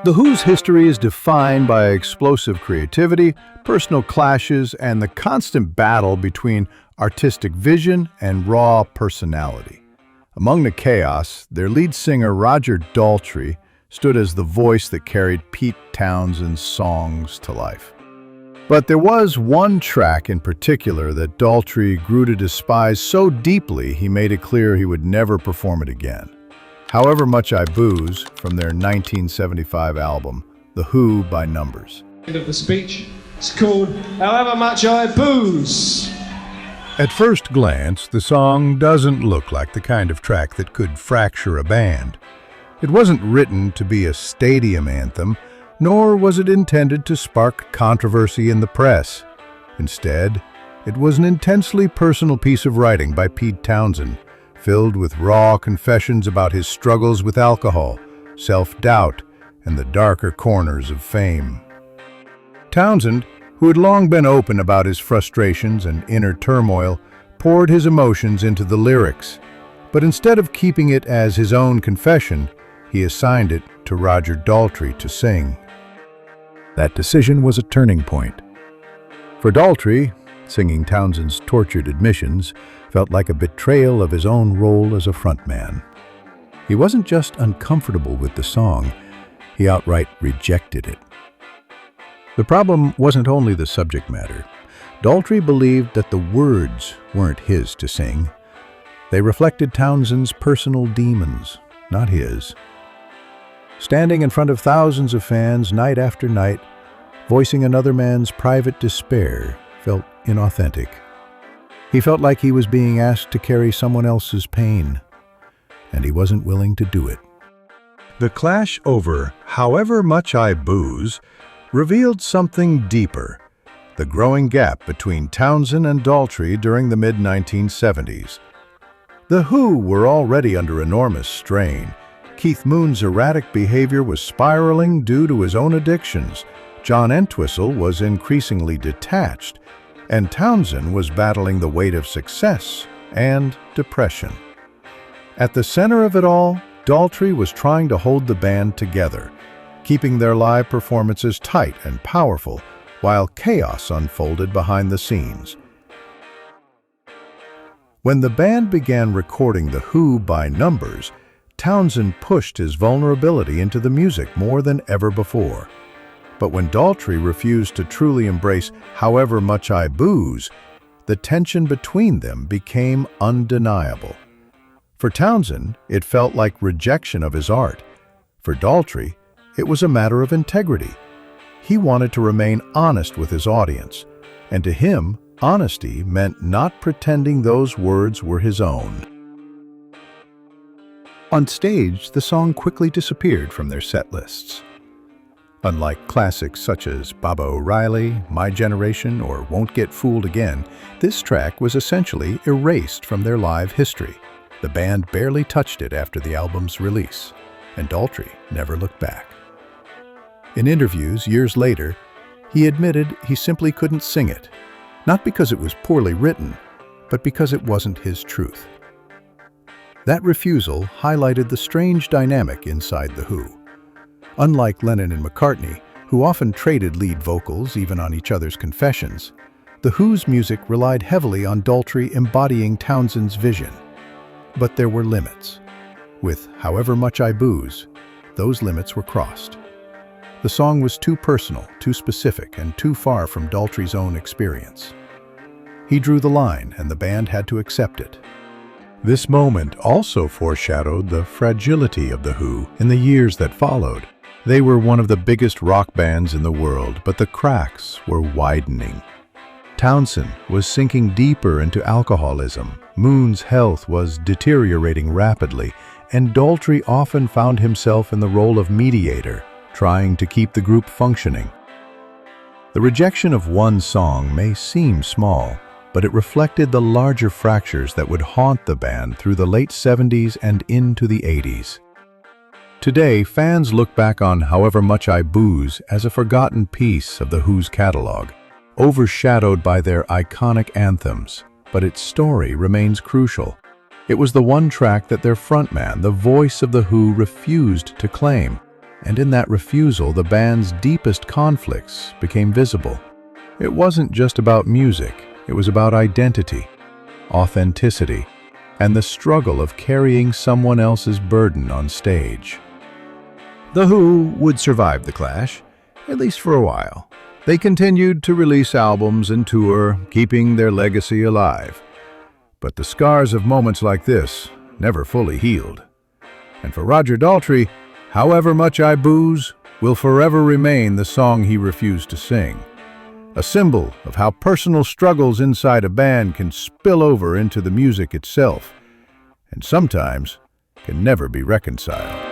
The Who's history is defined by explosive creativity, personal clashes, and the constant battle between artistic vision and raw personality. Among the chaos, their lead singer Roger Daltrey stood as the voice that carried Pete Townshend's songs to life. But there was one track in particular that Daltrey grew to despise so deeply he made it clear he would never perform it again. However Much I Booze, from their 1975 album, The Who by Numbers. End of the speech. It's called However Much I Booze. At first glance, the song doesn't look like the kind of track that could fracture a band. It wasn't written to be a stadium anthem, nor was it intended to spark controversy in the press. Instead, it was an intensely personal piece of writing by Pete Townshend, filled with raw confessions about his struggles with alcohol, self-doubt, and the darker corners of fame. Townshend, who had long been open about his frustrations and inner turmoil, poured his emotions into the lyrics. But instead of keeping it as his own confession, he assigned it to Roger Daltrey to sing. That decision was a turning point. For Daltrey, singing Townshend's tortured admissions felt like a betrayal of his own role as a frontman. He wasn't just uncomfortable with the song, he outright rejected it. The problem wasn't only the subject matter. Daltrey believed that the words weren't his to sing. They reflected Townshend's personal demons, not his. Standing in front of thousands of fans night after night, voicing another man's private despair felt inauthentic. He felt like he was being asked to carry someone else's pain, and he wasn't willing to do it. The clash over However Much I Booze revealed something deeper, the growing gap between Townshend and Daltrey during the mid-1970s. The Who were already under enormous strain. Keith Moon's erratic behavior was spiraling due to his own addictions. John Entwistle was increasingly detached, and Townshend was battling the weight of success and depression. At the center of it all, Daltrey was trying to hold the band together, keeping their live performances tight and powerful while chaos unfolded behind the scenes. When the band began recording The Who by Numbers, Townshend pushed his vulnerability into the music more than ever before. But when Daltrey refused to truly embrace However Much I Booze, the tension between them became undeniable. For Townshend, it felt like rejection of his art. For Daltrey, it was a matter of integrity. He wanted to remain honest with his audience, and to him, honesty meant not pretending those words were his own. On stage, the song quickly disappeared from their set lists. Unlike classics such as Baba O'Reilly, My Generation, or Won't Get Fooled Again, this track was essentially erased from their live history. The band barely touched it after the album's release, and Daltrey never looked back. In interviews years later, he admitted he simply couldn't sing it, not because it was poorly written, but because it wasn't his truth. That refusal highlighted the strange dynamic inside The Who. Unlike Lennon and McCartney, who often traded lead vocals even on each other's confessions, The Who's music relied heavily on Daltrey embodying Townshend's vision. But there were limits. With However Much I Booze, those limits were crossed. The song was too personal, too specific, and too far from Daltrey's own experience. He drew the line, and the band had to accept it. This moment also foreshadowed the fragility of The Who in the years that followed. They were one of the biggest rock bands in the world, but the cracks were widening. Townshend was sinking deeper into alcoholism, Moon's health was deteriorating rapidly, and Daltrey often found himself in the role of mediator, trying to keep the group functioning. The rejection of one song may seem small, but it reflected the larger fractures that would haunt the band through the late 70s and into the 80s. Today, fans look back on However Much I Booze as a forgotten piece of The Who's catalog, overshadowed by their iconic anthems, but its story remains crucial. It was the one track that their frontman, the voice of The Who, refused to claim. And in that refusal, the band's deepest conflicts became visible. It wasn't just about music, it was about identity, authenticity, and the struggle of carrying someone else's burden on stage. The Who would survive the clash, at least for a while. They continued to release albums and tour, keeping their legacy alive. But the scars of moments like this never fully healed. And for Roger Daltrey, However Much I Booze will forever remain the song he refused to sing. A symbol of how personal struggles inside a band can spill over into the music itself, and sometimes can never be reconciled.